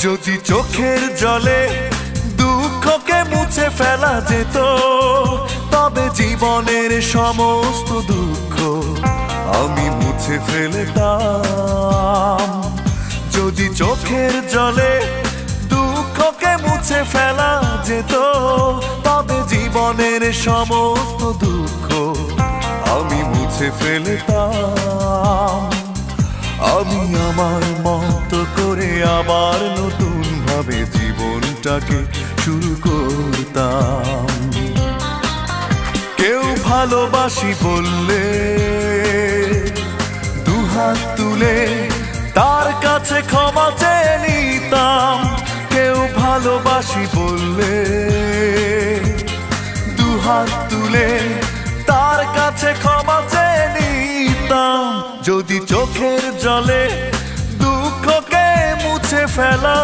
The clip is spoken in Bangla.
যদি চোখের জলে দুঃখকে মুছে ফেলা যেত, তবে জীবনের সমস্ত দুঃখ আমি মুছে ফেলতাম। যদি চোখের জলে দুঃখকে মুছে ফেলা যেত, তবে জীবনের সমস্ত দুঃখ আমি মুছে ফেলতাম। আমি আমার মতো করে আবার নতুন ভাবে জীবনটাকে শুরু করতাম। কেউ ভালোবাসি বললে দুহাত তুলে তার কাছে ক্ষমা চেয়ে নিতাম। কেউ ভালোবাসি বললে দুহাত তুলে তার কাছে ক্ষমা চেয়ে নিতাম। যদি চোখের জলে দুঃখকে মুছে ফেলা